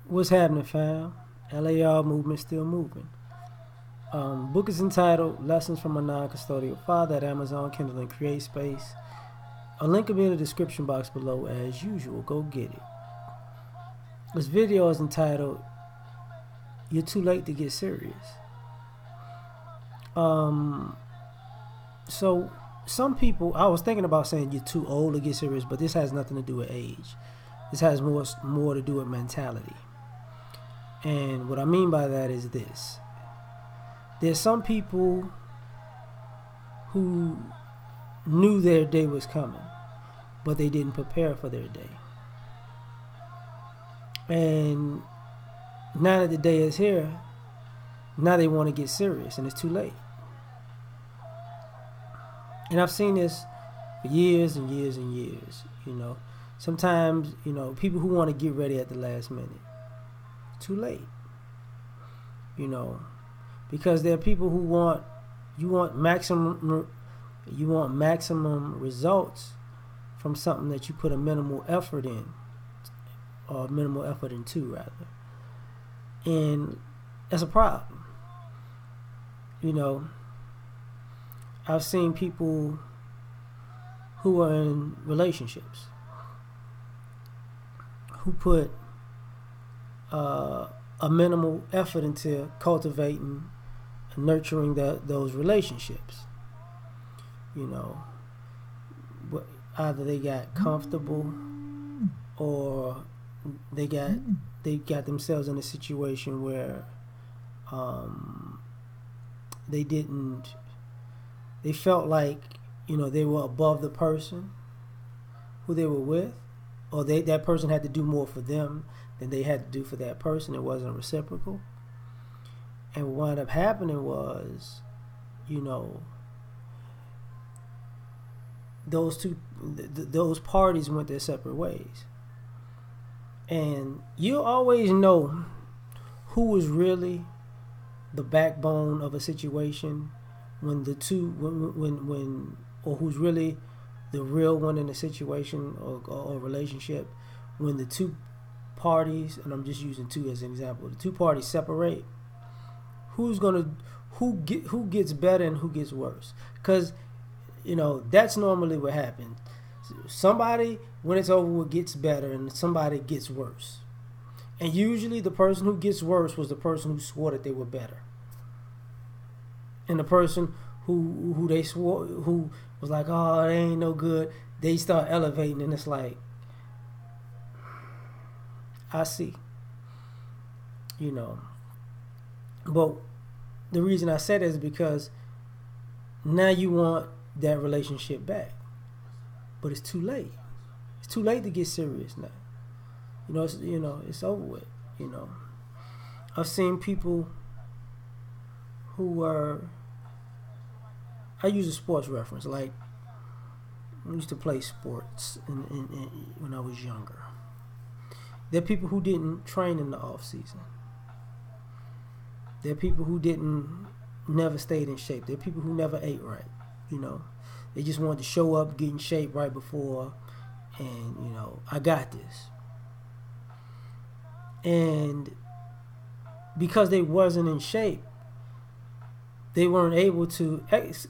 What's happening, fam? L.A.R. movement still moving. Book is entitled Lessons from a Non-Custodial Father at Amazon, Kindle, and Create Space. A link will be in the description box below as usual. Go get it. This video is entitled You're Too Late to Get Serious. So some people, I was thinking about saying you're too old to get serious, but this has nothing to do with age. This has more to do with mentality. And what I mean by that is this. There's some people who knew their day was coming, but they didn't prepare for their day. And now that the day is here, now they want to get serious, and it's too late. And I've seen this for years and years and years, Sometimes, people who want to get ready at the last minute. Too late. Because there are people who want maximum results from something that you put a minimal effort in, or minimal effort into rather. And that's a problem. I've seen people who are in relationships who put a minimal effort into cultivating and nurturing those relationships. Either they got comfortable or they got themselves in a situation where they felt like they were above the person who they were with, or that person had to do more for them than they had to do for that person. It wasn't reciprocal. And what wound up happening was, those parties went their separate ways. And you always know who was really the backbone of a situation when or who's really the real one in a situation or relationship when the two parties, and I'm just using two as an example, the two parties separate. Who gets better and who gets worse? Because that's normally what happens. Somebody, when it's over with, gets better, and somebody gets worse. And usually the person who gets worse was the person who swore that they were better. And the person who they swore, who was like, oh, they ain't no good, they start elevating, and it's like, I see. But the reason I said that is because now you want that relationship back. But it's too late. It's too late to get serious now. It's over with. I've seen people who were, I use a sports reference, like I used to play sports when I was younger. There are people who didn't train in the off season. There are people who never stayed in shape. There are people who never ate right. They just wanted to show up, get in shape right before, and I got this. And because they wasn't in shape, they weren't able to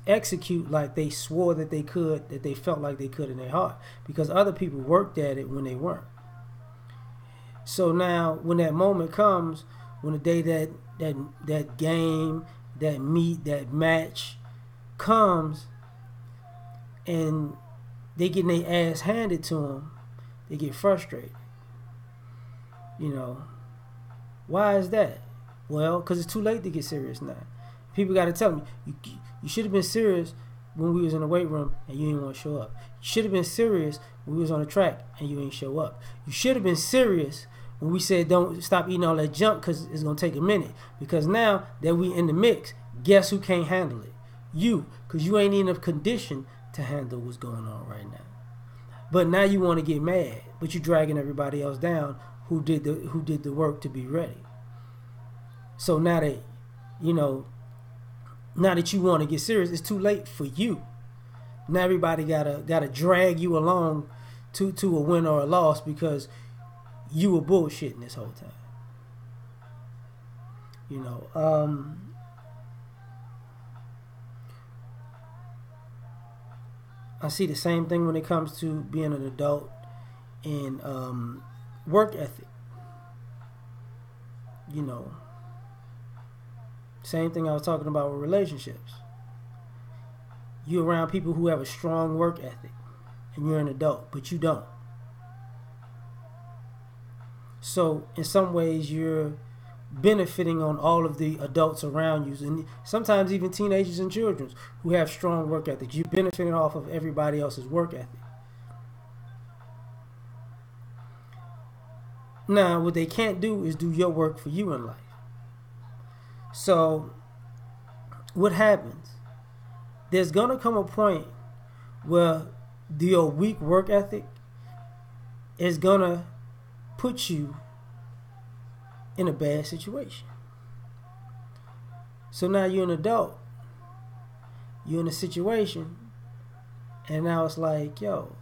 execute like they swore that they could, that they felt like they could in their heart, because other people worked at it when they weren't. So now when that moment comes, when the day that game, that meet, that match comes, and they getting their ass handed to them, they get frustrated. Why is that? Well, because it's too late to get serious now. People got to tell me, you should have been serious when we was in the weight room and you didn't want to show up. You should have been serious when we was on the track and you didn't show up. You should have been serious when we said don't stop eating all that junk because it's going to take a minute. Because now that we in the mix, guess who can't handle it? You, because you ain't in a condition to handle what's going on right now. But now you want to get mad, but you're dragging everybody else down who did the work to be ready. So now that now that you want to get serious, it's too late for you. Now everybody gotta drag you along to a win or a loss because you were bullshitting this whole time. You know, I see the same thing when it comes to being an adult and work ethic. You know, same thing I was talking about with relationships. You're around people who have a strong work ethic, and you're an adult, but you don't. So in some ways, you're benefiting on all of the adults around you, and sometimes even teenagers and children who have strong work ethics. You're benefiting off of everybody else's work ethic. Now, what they can't do is do your work for you in life. So, what happens? There's gonna come a point where your weak work ethic is gonna put you in a bad situation. So now you're an adult, you're in a situation, and now it's like, yo,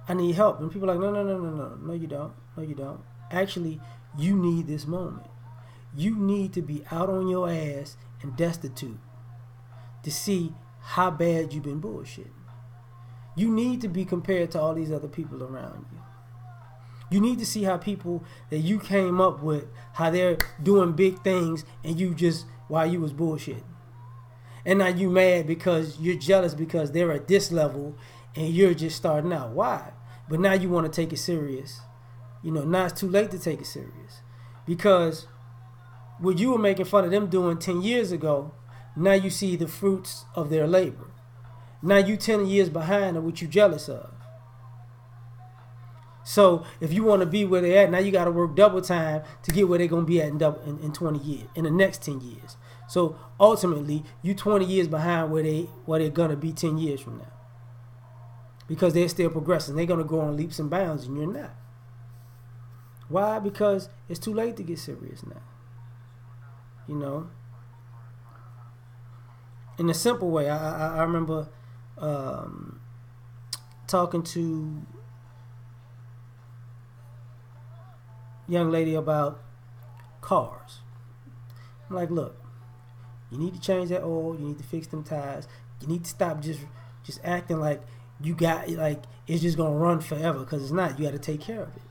I need help. And people are like, no, you don't. No, you don't. Actually, you need this moment. You need to be out on your ass and destitute to see how bad you've been bullshitting. You need to be compared to all these other people around you. You need to see how people that you came up with, how they're doing big things, and you just, while you was bullshitting. And now you mad because you're jealous because they're at this level and you're just starting out. Why? But now you want to take it serious. You know, now it's too late to take it serious. Because what you were making fun of them doing 10 years ago, now you see the fruits of their labor. Now you 10 years behind of what you jealous of. So if you want to be where they're at, now you got to work double time to get where they're going to be at in 20 years, in the next 10 years. So ultimately, you 20 years behind where they're going to be 10 years from now. Because they're still progressing. They're going to go on leaps and bounds and you're not. Why? Because it's too late to get serious now. You know? In a simple way, I remember talking to a young lady about cars. I'm like, look, you need to change that oil. You need to fix them tires. You need to stop just acting like you got, like, it's just going to run forever, because it's not. You got to take care of it.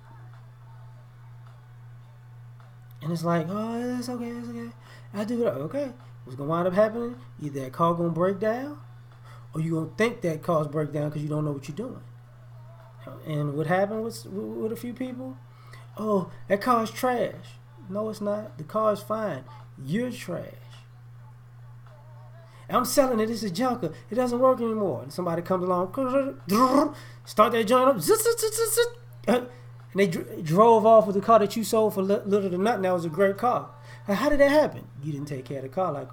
And it's like, oh, it's okay, it's okay. I do it. Okay. What's going to wind up happening? Either that car going to break down, or you're going to think that car's break down because you don't know what you're doing. And what happened with a few people? Oh, that car's trash. No, it's not. The car's fine. You're trash. I'm selling it. It's a junker. It doesn't work anymore. And somebody comes along, start that joint up, and they drove off with the car that you sold for little to nothing. That was a great car. How did that happen? You didn't take care of the car like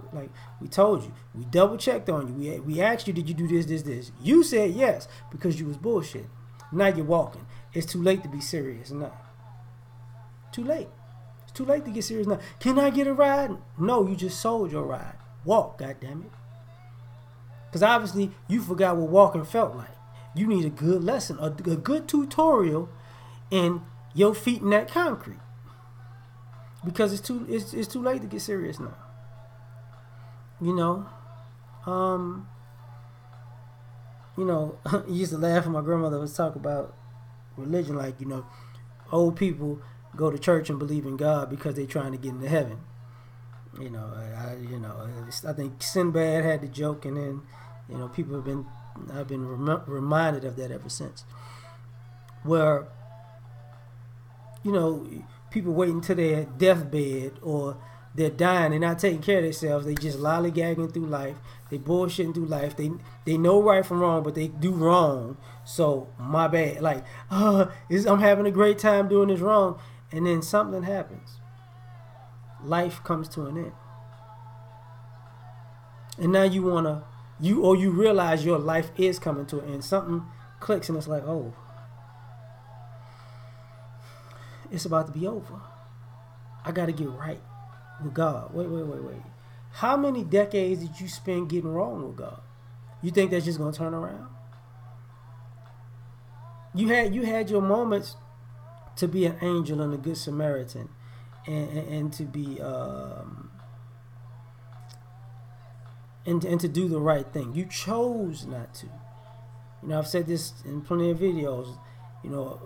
we told you. We double checked on you. We asked you, did you do this? You said yes because you was bullshit. Now you're walking. It's too late to be serious now. Too late. It's too late to get serious now. Can I get a ride? No, you just sold your ride. Walk, goddammit. Because obviously you forgot what walking felt like. You need a good lesson, a good tutorial in your feet in that concrete. Because it's too late to get serious now. You know, I used to laugh when my grandmother would talk about religion, like, you know, old people go to church and believe in God because they're trying to get into heaven. You know, I think Sinbad had the joke, and then, you know, I've been reminded of that ever since. Where, you know, people waiting to their deathbed or they're dying, they're not taking care of themselves, they just lollygagging through life, they bullshitting through life, they know right from wrong, but they do wrong, so my bad, like, I'm having a great time doing this wrong, and then something happens. Life comes to an end. And now you realize your life is coming to an end. Something clicks and it's like, oh, it's about to be over. I got to get right with God. Wait. How many decades did you spend getting wrong with God? You think that's just going to turn around? You had your moments to be an angel and a good Samaritan and to be and to do the right thing. You chose not to. You know, I've said this in plenty of videos. You know,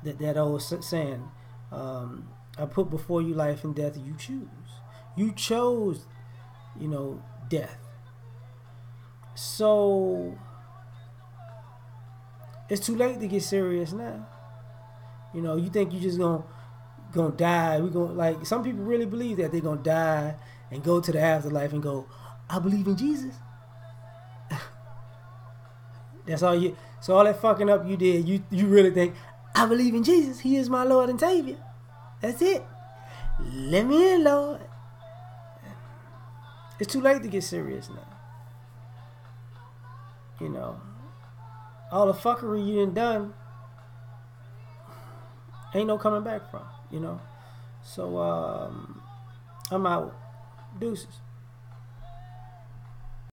that old saying, I put before you life and death. You choose. You chose, you know, death. So it's too late to get serious now. You know, you think you just gonna die. We gonna, like, some people really believe that they're gonna die and go to the afterlife and go, I believe in Jesus. That's all you. So all that fucking up you did, you really think, I believe in Jesus. He is my Lord and Savior. That's it. Let me in, Lord. It's too late to get serious now. You know, all the fuckery you done ain't no coming back from. You know, so I'm out. Deuces.